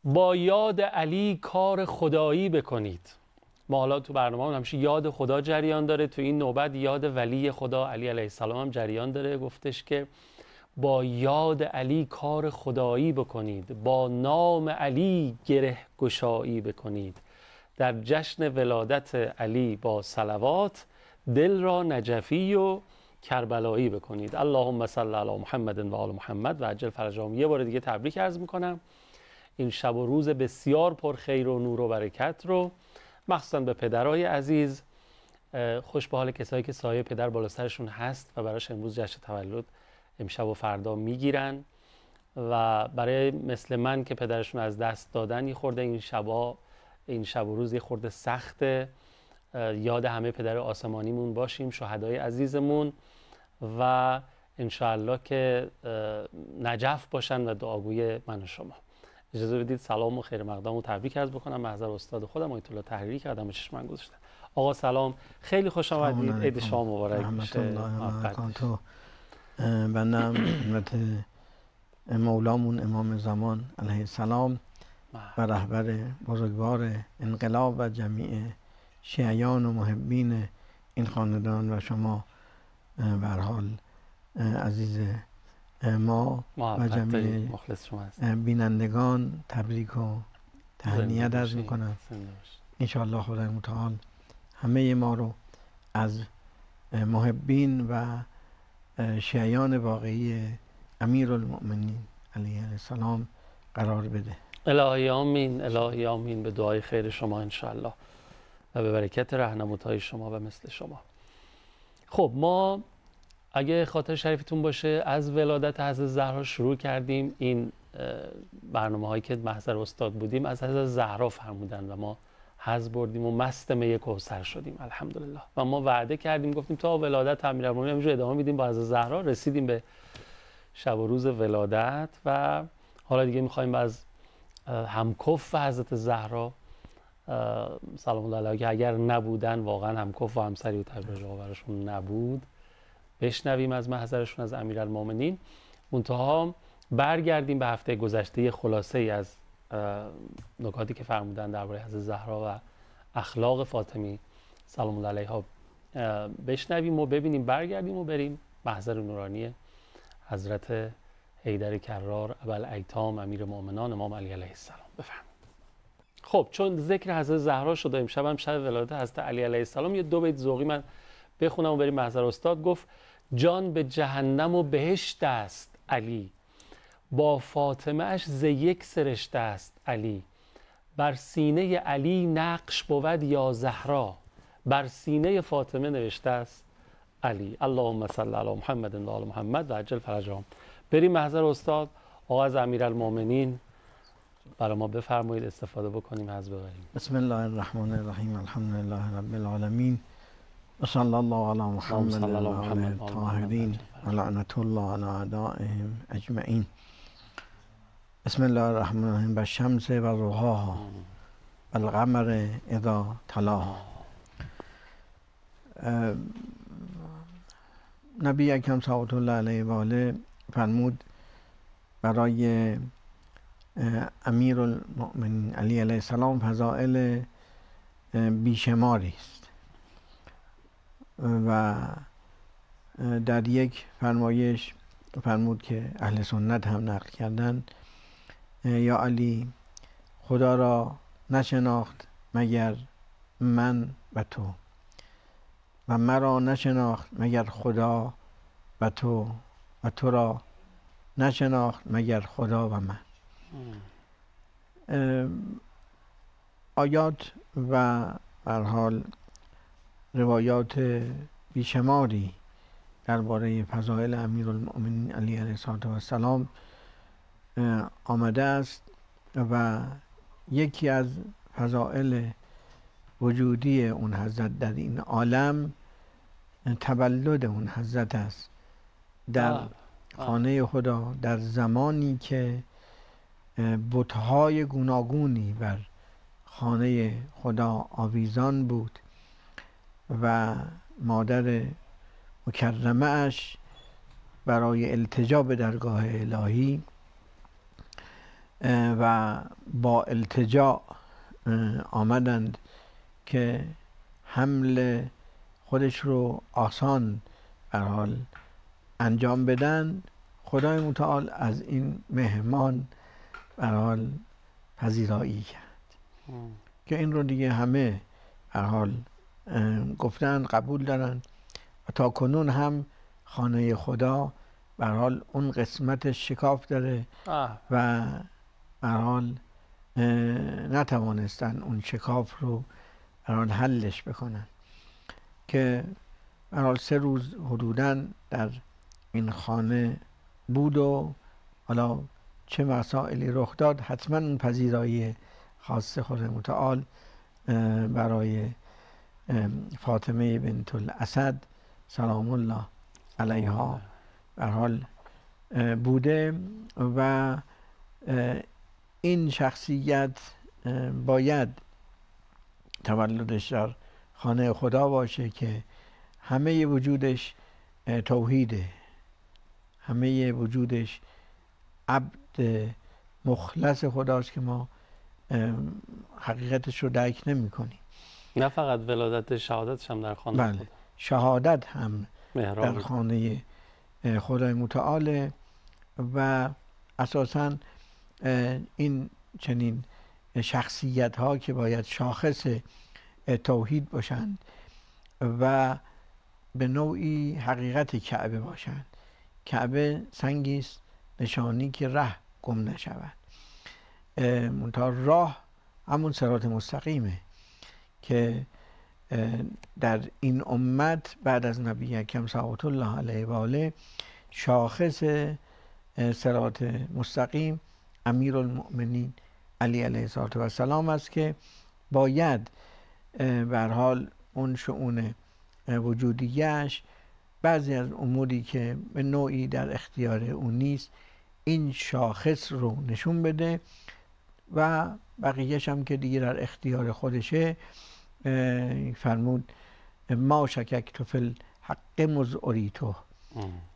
با یاد علی کار خدایی بکنید. ما حالا تو برنامه همیشه یاد خدا جریان داره، تو این نوبت یاد ولی خدا علی علیه السلام هم جریان داره. گفتش که با یاد علی کار خدایی بکنید، با نام علی گره گشایی بکنید، در جشن ولادت علی با صلوات دل را نجفی و کربلایی بکنید. اللهم صل علی محمد و آل محمد و عجل فرجهم. یه بار دیگه تبریک عرض میکنم این شب و روز بسیار پر خیر و نور و برکت رو، مخصوصا به پدرای عزیز. خوش به حال کسایی که سایه پدر بالا سرشون هست و براش امروز جشن تولد امشب و فردا میگیرن، و برای مثل من که پدرشون از دست دادن یه خورده این شب و روز یه خورده سخته. یاد همه پدر آسمانیمون باشیم، شهدای عزیزمون، و انشاءالله که نجف باشن و دعاگوی من و شما. اجازه بدید سلام و خیر مقدم و تبریک عرض بکنم. محضر استاد خودم آیت الله تحریری که آدم چشم من گذاشتن. آقا سلام، خیلی خوش آمدید. عید شما مبارک باشه. بنده خدمت مولامون امام زمان علیه السلام و رهبر بزرگوار انقلاب و جمیع شیعیان و محبین این خاندان و شما به هر حال عزیز ما و جمیع بینندگان تبریک و تهنیت عرض میکنم. انشاءالله خدای متعال همه ما رو از محبین و شیعیان واقعی امیرالمؤمنین علیه السلام قرار بده. الهی آمین، الهی آمین. به دعای خیر شما انشاءالله و به برکت راهنمودهای شما و مثل شما. خب ما اگه خاطر شریفتون باشه از ولادت حضرت زهرا شروع کردیم. این برنامه هایی که محضر استاد بودیم از حضرت زهرا فرمودن و ما حظ بردیم و مست می کوثر شدیم الحمدلله. و ما وعده کردیم گفتیم تا ولادت امیرالمومنین همینجور ادامه میدیم با حضرت زهرا. رسیدیم به شب و روز ولادت و حالا دیگه میخوایم از همکف و حضرت زهرا سلام الله علیها که اگر نبودن واقعا همکف و همسری و تبریج براشون نبود بشنویم از محضرشون از امیرالمومنین. منتها برگردیم به هفته گذشته خلاصه ای از نکاتی که فرمودن درباره حضرت زهرا و اخلاق فاطمی سلام الله علیها بشنویم و ببینیم، برگردیم و بریم محضر نورانی حضرت حیدر کرار ابوالایتام امیر مومنان امام علی علیه السلام. بفرمایید. خب چون ذکر حضرت زهرا شده، امشب هم شب ولادت حضرت علی علیه السلام، یه دو بیت ذوقی من بخونم و بریم محضر استاد. گفت جان به جهنم و بهشت است علی، با فاطمه اش ز یک سرشته است علی، بر سینه علی نقش بود یا زهرا، بر سینه فاطمه نوشته است علی. اللهم صل علی محمد و آل محمد و عجل فرجهم. بریم محضر استاد. آقا از امیرالمومنین برای ما بفرمایید استفاده بکنیم از ببریم. بسم الله الرحمن الرحیم. الحمدلله رب العالمین و صلی الله علی محمد و آل الطاهرین و لعنت الله علی اعدائهم اجمعین. بسم الله الرحمن الرحیم. و الشمس و ضحاها و القمر اذا تلاها. نبی اکرم صلوات الله علیه و آله فرمود برای امیرالمؤمنین علی علیه السلام فضائل بیشماری است و در یک فرمایش فرمود که اهل سنت هم نقل کردن یا علی خدا را نشناخت مگر من و تو و مرا نشناخت مگر خدا و تو و تو را نشناخت مگر خدا و من. آیات و به هر حال روایات بیشماری درباره فضائل امیرالمؤمنین علی علیه السلام آمده است و یکی از فضائل وجودی اون حضرت در این عالم تولد اون حضرت است در خانه خدا، در زمانی که بت‌های گوناگونی بر خانه خدا آویزان بود و مادر مکرمه اش برای التجا به درگاه الهی و با التجا آمدند که حمل خودش رو آسان به حال انجام بدن. خدای متعال از این مهمان به حال پذیرایی کرد که این رو دیگه همه به حال گفتن، قبول دارن و تا کنون هم خانه خدا به حال اون قسمت شکاف داره و به حال نتوانستن اون شکاف رو به حال حلش بکنن که به حال 3 روز حدوداً در این خانه بود و حالا چه مسائلی رخ داد، حتما اون پذیرایی خاص خود متعال برای فاطمه بنت الاسد سلام الله علیها به حال بوده و این شخصیت باید تولدش در خانه خدا باشه که همه وجودش توحیده، همه وجودش عبد مخلص خداست که ما حقیقتش رو درک نمی کنیم. نه فقط ولادت، شهادتش هم در خانه خدا. شهادت هم در خانه خدای متعال و اساساً این چنین شخصیت ها که باید شاخص توحید باشند و به نوعی حقیقت کعبه باشند. کعبه سنگی است نشانی که ره گم نشود. منتها راه همون صراط مستقیمه که در این امت بعد از نبی اکرم صلوات الله علیه و آله شاخص صراط مستقیم امیرالمؤمنین علی علیه السلام است که باید به هر حال اون شؤون وجودیش بعضی از اموری که به نوعی در اختیار اون نیست این شاخص رو نشون بده و بقیهش هم که دیگه در اختیار خودشه. فرمود ما شککت فی الحق مذ اریته،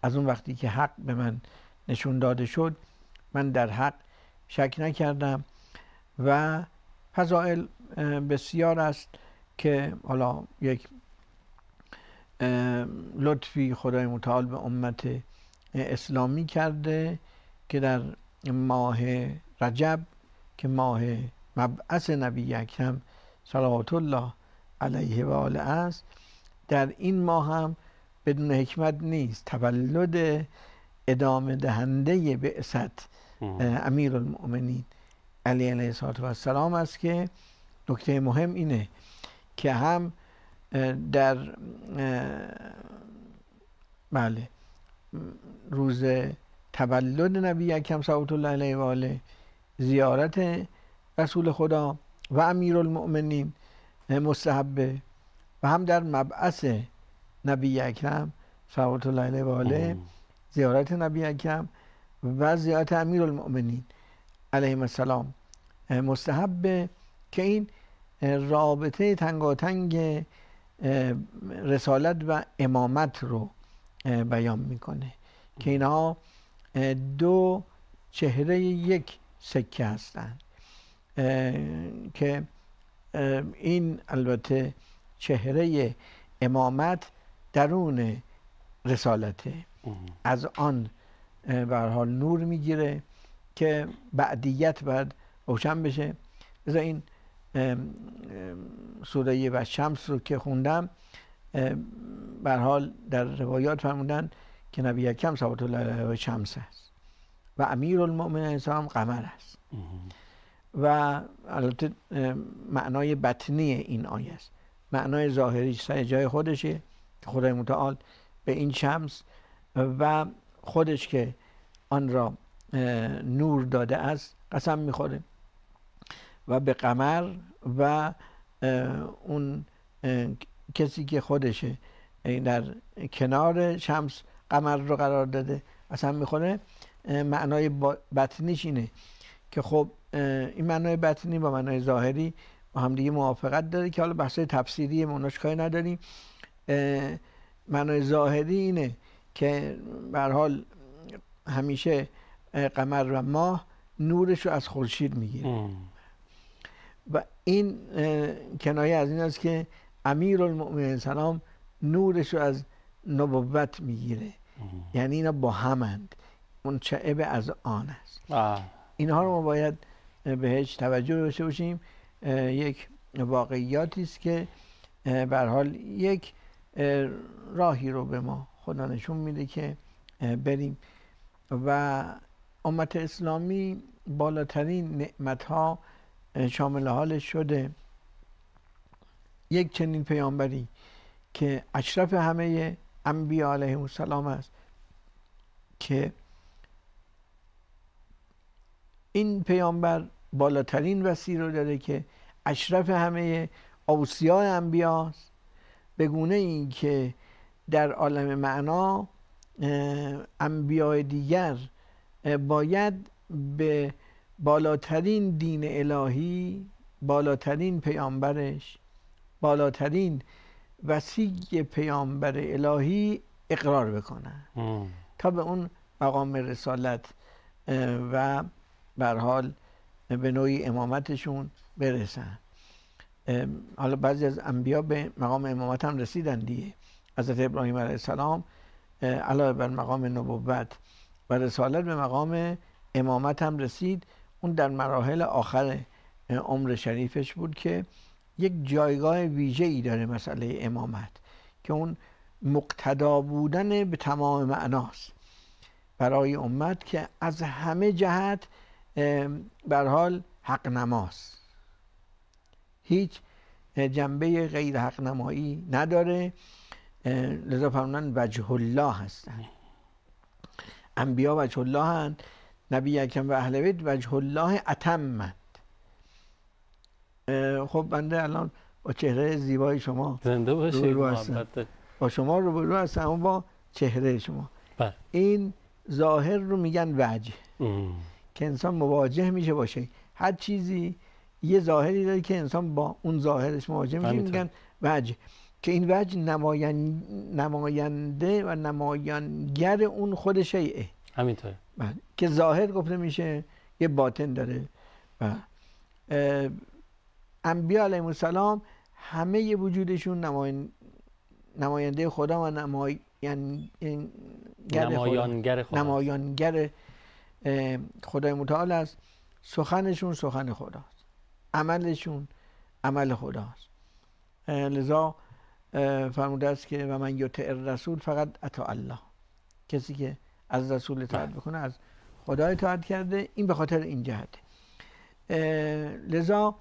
از اون وقتی که حق به من نشون داده شد من در حق شک نکردم و فضائل بسیار است که حالا یک لطفی خدای متعال به امت اسلامی کرده که در ماه رجب که ماه مبعث نبی اکرم صلوات الله علیه و آله است، در این ماه هم بدون حکمت نیست تولد ادامه دهنده بعثت امیرالمؤمنین علی علیه السلام است که نکته مهم اینه که هم در بله روز تولد نبی اکرم صلوات الله علیه و آله زیارت رسول خدا و امیرالمؤمنین مستحبه و هم در مبعث نبی اکرم صلوات الله علیه و آله زیارت نبی اکرم و زیارت امیرالمؤمنین علیهم السلام مستحبه که این رابطه تنگاتنگ رسالت و امامت رو بیان میکنه که اینها 2 چهره یک سکه هستند که این البته چهره امامت درون رسالته، از آن به هر حال نور میگیره که بعدیت باید روشن بشه. مثلا این سوره و شمس رو که خوندم به هر حال در روایات فرمودن که نبی اکرم صلوات الله علیه شمس است و امیرالمؤمنین هم قمر است و البته معنای بطنی این آیه است. معنای ظاهری سر جای خودشه که خدای متعال به این شمس و خودش که آن را نور داده است قسم میخوره و به قمر و اون کسی که خودشه در کنار شمس قمر رو قرار داده قسم میخوره. معنای بطنیش اینه که خب این معنای بطنی با معنای ظاهری با هم دیگه موافقت داره که حالا بحث تفسیری مناش کاری نداریم. معنای ظاهری اینه که به هر حال همیشه قمر و ماه نورش رو از خورشید میگیره و این کنایه از این است که امیرالمؤمنین سلام نورش رو از نبوت میگیره. یعنی اینا با همند، منشعب از آن است. اینها رو ما باید بهش توجه داشته باشیم. یک واقعیاتی است که به هر حال یک راهی رو به ما خدا نشون میده که بریم و امت اسلامی بالاترین نعمت‌ها شامل حالش شده یک چنین پیامبری که اشرف همه انبیا علیهم السلام است، که این پیامبر بالاترین وصی رو داره که اشرف همه اوصیاء انبیاست، به گونه این که در عالم معنا انبیاء دیگر باید به بالاترین دین الهی، بالاترین پیامبرش، بالاترین وصی پیامبر الهی اقرار بکنن تا به اون مقام رسالت و به هر حال به نوعی امامتشون برسن. حالا بعضی از انبیا به مقام امامت هم رسیدن دیگه. حضرت ابراهیم علیه السلام علاوه بر مقام نبوت و رسالت به مقام امامت هم رسید. اون در مراحل آخر عمر شریفش بود که یک جایگاه ویژه‌ای داره مسئله امامت، که اون مقتدا بودن به تمام معناست برای امت که از همه جهت به هر حال حق نماست، هیچ جنبه غیر حق نمایی نداره. لذا فرمودن وجه الله هستن. انبیا وجه الله هستند، نبی اکرم و اهل بیت وجه الله اتمند. خب بنده الان با چهره زیبای شما زنده باشید، محبت با شما روبرو هستم، اما با چهره شما. این ظاهر رو میگن وجه، که انسان مواجه میشه باشه. هر چیزی یه ظاهری داره که انسان با اون ظاهرش مواجه میشه، میگن وجه، که این وجه نماینده و نمایانگر اون خود شیئه. همینطوره که ظاهر گفته میشه یه باطن داره. و انبیا علیهم السلام همه ی وجودشون نماینده خدا و نمایانگر خدای متعال است. سخنشون سخن خداست، عملشون عمل خداست. لذا فرموده است که و من یطع الرسول فقط اطاع الله. کسی که از رسول اطاعت بکنه از خدا اطاعت کرده. این به خاطر این جهته. لذا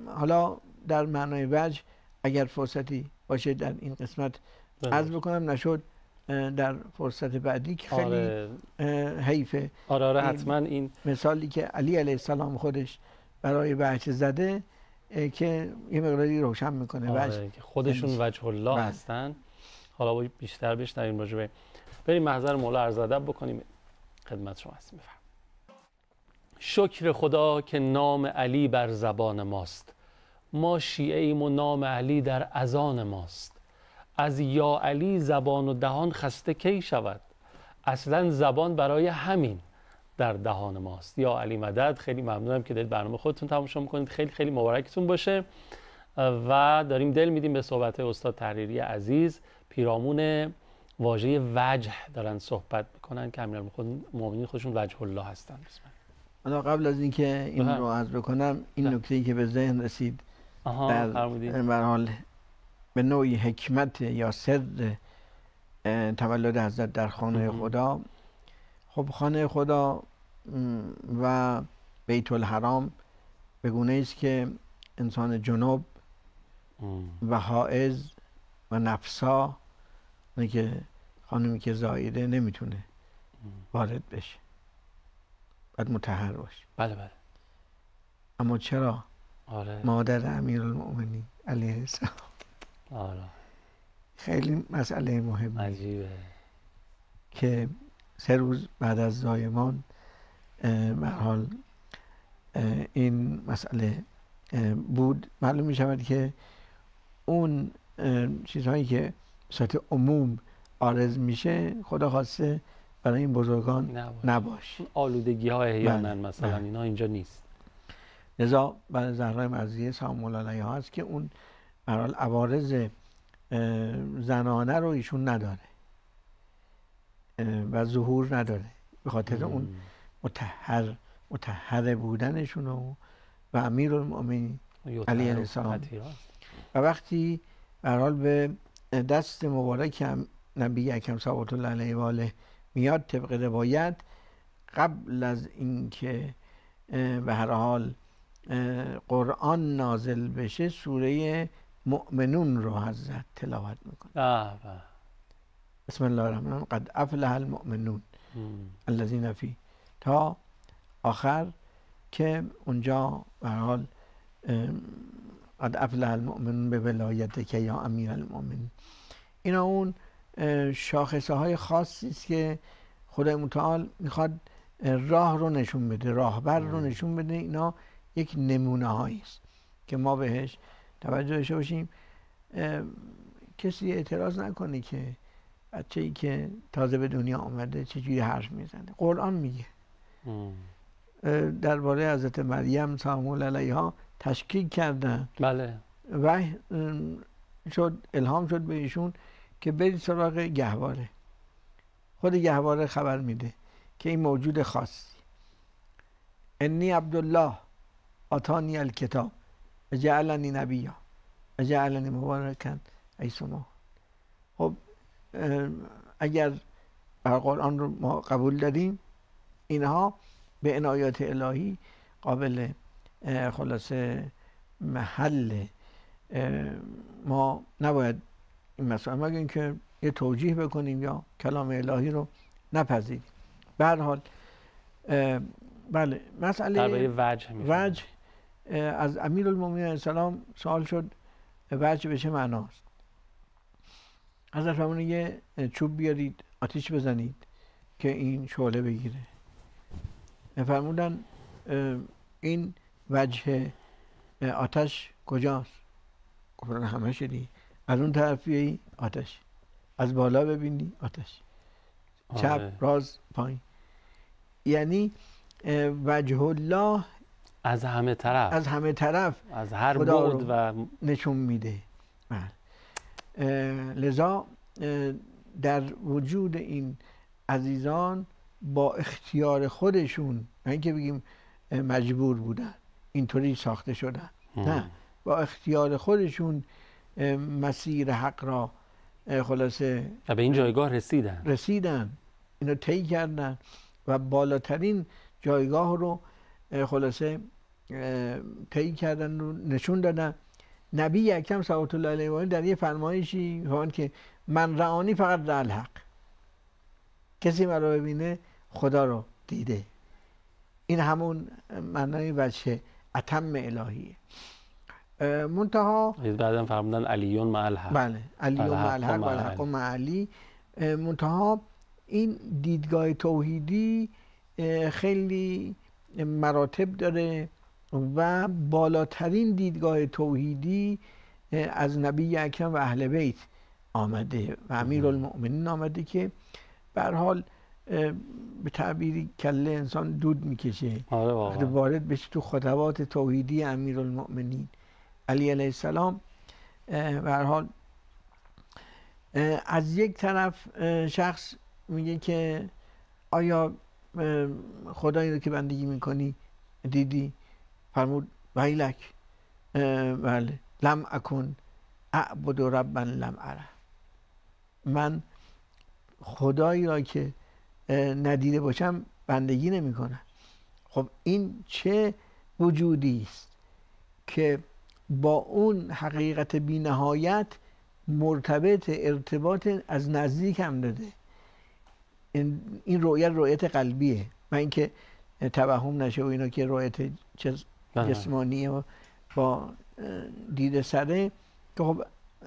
حالا در معنای وجه اگر فرصتی باشه در این قسمت عرض بکنم، نشد در فرصت بعدی که خیلی حیفه. آره حتما. این مثالی که علی علیه السلام خودش برای وجه زده که یه مقداری روشن میکنه وجه که خودشون وجه الله هستن. حالا باید بیشتر بشنویم راجع به. بریم محضر مولا عرض ادب بکنیم. خدمت شما هستیم. بفرمایید. شکر خدا که نام علی بر زبان ماست، ما شیعه ایم و نام علی در اذان ماست. از یا علی زبان و دهان خسته کی شود، اصلا زبان برای همین در دهان ماست. یا علی مدد. خیلی ممنونم که دارید برنامه خودتون تماشا میکنید. خیلی خیلی مبارکتون باشه. و داریم دل میدیم به صحبت استاد تحریری عزیز. پیرامون واژه وجه دارن صحبت میکنن که امیرالمؤمنین خودشون وجه الله هستن. حالا قبل از اینکه این رو عرض بکنم، این نکته‌ای که به ذهن رسید در هر حال به نوعی حکمت یا سر تولد حضرت در خانه خدا. خب خانه خدا و بیت الحرام به گونه‌ای است که انسان جنوب و حائض و نفسا، اونی که خانمی که زایده نمیتونه وارد بشه، باید مطهر باشه. بله. اما چرا مادر امیرالمؤمنین علیه السلام خیلی مسئله مهمه، عجیبه، که 3 روز بعد از زایمان به هر حال این مسئله بود. معلوم می شود که اون چیزهایی که به صورت عموم عارض میشه خدا خواسته برای این بزرگان نباش. آلودگی ها احیانا بله، مثلا بله. اینا اینجا نیست. لذا برای زهرای مرضیه سلام الله علیها هست که اون به هر حال عوارض زنانه رو ایشون نداره و ظهور نداره، به خاطر اون مطهر بودنشون و امیرالمؤمنین علیه السلام. و وقتی به هر حال به دست مبارک هم نبی اکرم صلوات الله علیه و آله میاد، طبق روایت قبل از اینکه به هر حال قرآن نازل بشه سوره مؤمنون رو حضرت تلاوت میکنه. بسم الله الرحمن الرحیم قد افلح المؤمنون الذین فی تا آخر که اونجا به هر حال قد افلح المؤمنون به ولایت که یا امیر المؤمنین. اینا اون شاخصه های خاصی است که خدای متعال میخواد راه رو نشون بده، راهبر رو نشون بده. اینا یک نمونه هایی است که ما بهش توجه داشته باشیم. کسی اعتراض نکنه که بچه‌ای که تازه به دنیا آمده چجوری حرف میزنه. قرآن میگه درباره حضرت مریم سلام الله علیها تشکیک کردن. بله. و شد الهام شد به ایشون که برید سراغ گهواره. خود گهواره خبر میده که این موجود خاصی، انی عبدالله آتانی الکتاب و جعلنی نبیا و جعلنی مبارکا ایسما. خب اگر قرآن رو ما قبول داریم، اینها به عنایات الهی قابل خلاصه محل ما نباید این مسئله، مگر اینکه یه توجیه بکنیم یا کلام الهی رو نپذیریم. به هر حال بله، مسئله وجه از امیرالمومنین علیه السلام سوال شد وجه به چه معناست. حضرت فرمودن یه چوب بیارید آتیش بزنید که این شعله بگیره. فرمودن این وجه آتش کجاست؟ گفتن همه شدی، از اون طرف بیایی آتش، از بالا ببینی آتش، چپ راست پایین. یعنی وجه الله از همه طرف از هر بعد و نشون میده. لذا در وجود این عزیزان با اختیار خودشون، نه اینکه بگیم مجبور بودن اینطوری ساخته شدن، نه، با اختیار خودشون مسیر حق را خلاصه و به این جایگاه رسیدن، اینو طی کردن و بالاترین جایگاه رو خلاصه طی کردن و نشون دادن. نبی اکرم صلوات الله علیه و آله در یه فرمایشی فرمود که من رآنی فقط رأى الحق، کسی من رو ببینه خدا رو دیده. این همون معنای وجه اتم الهیه. منتها بعدم فرمودن علیون مع الحق. بله، علیون مع الحق و الحق مع علی. منتها این دیدگاه توحیدی خیلی مراتب داره و بالاترین دیدگاه توحیدی از نبی اکرم و اهل بیت آمده و امیرالمؤمنین آمده که به هر حال به تعبیری کله انسان دود میکشه وقتی وارد بشه تو خطوات توحیدی امیرالمؤمنین علی علیه السلام. به هر حال از یک طرف شخص میگه که آیا خدایی رو که بندگی میکنی دیدی؟ فرمود ویلک، بله، لم اکن اعبد ربا لم اره، من خدایی را که ندیده باشم بندگی نمی کنم. خب این چه وجودی است که با اون حقیقت بی نهایت مرتبط، ارتباط از نزدیک هم داده. این رؤیت قلبیه و اینکه توهم نشه و اینا که رؤیت جسمانیه و با دید سره، که خب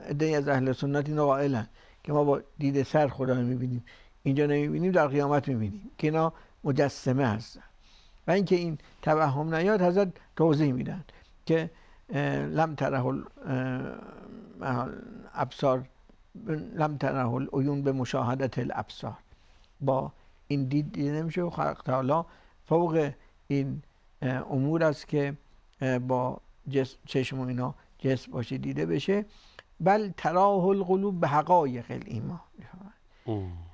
عده‌ای از اهل سنت اینو قائلن که ما با دید سر خدا رو میبینیم، اینجا نمیبینیم، در قیامت میبینیم، که اینا مجسمه هستن. و اینکه این توهم نیاد حضرت توضیح میدن که لم تره الابصار، لم تره العیون به مشاهدت الابصار، با این دید دیده نمیشه و خالق تعالی فوق این امور است که با چشم و اینا جسم باشه دیده بشه. بل تراه القلوب به حقایق الایمان،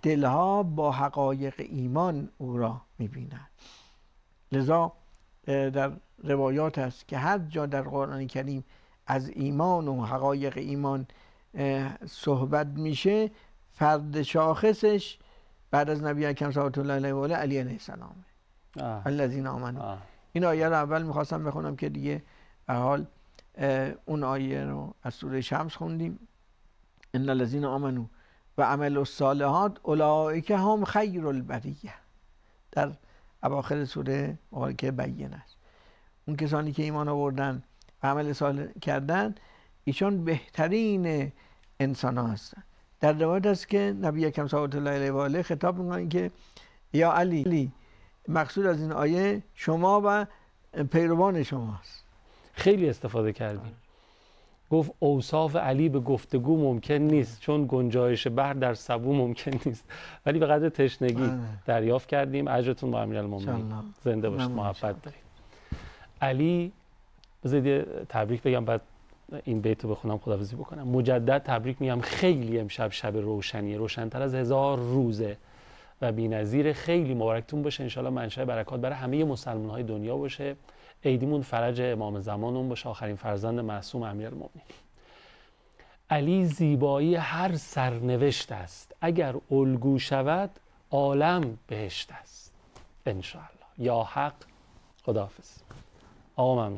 دلها با حقایق ایمان او را میبینند. لذا در روایات است که هر جا در قرآن کریم از ایمان و حقایق ایمان صحبت میشه، فرد شاخصش بعد از نبی اکرم صلوات الله علیه و آله علی علیه السلام، الذین آمنوا. این آیه رو اول میخواستم بخونم که دیگه به حال اون آیه رو از سوره شمس خوندیم، ان الذین آمنوا و عملوا الصالحات اولئک هم خیر البریه. در اواخر سوره مبارکه بینه است. اون کسانی که ایمان آوردن و عمل صالح کردن ایشان بهترین انسان ها هستن. در روایت است که نبی اکرم صلوات الله علیه و آله خطاب میکنن که یا علی، مقصود از این آیه شما و پیروان شماست. خیلی استفاده کردیم. گفت اوصاف علی به گفتگو ممکن نیست، چون گنجایش بحر در سبو ممکن نیست، ولی به قدر تشنگی دریافت کردیم. اجرتون با امیرالمومنین. زنده باشید، محبت دارید. علی، بذارید تبریک بگم بعد این بیت رو بخونم خداحافظی بکنم. مجدد تبریک میگم، خیلی امشب شب روشنیه، روشن‌تر از 1000 روزه و بی‌نظیر. خیلی مبارکتون باشه، انشالله منشأ برکات برای همه مسلمان‌های دنیا باشه. عیدیمون فرج امام زمانمون باشه، آخرین فرزند معصوم امیرالمومنین. علی زیبایی هر سرنوشت است، اگر الگو شود عالم بهشت است. انشالله. یا حق. خداحافظ. آقا ممنون.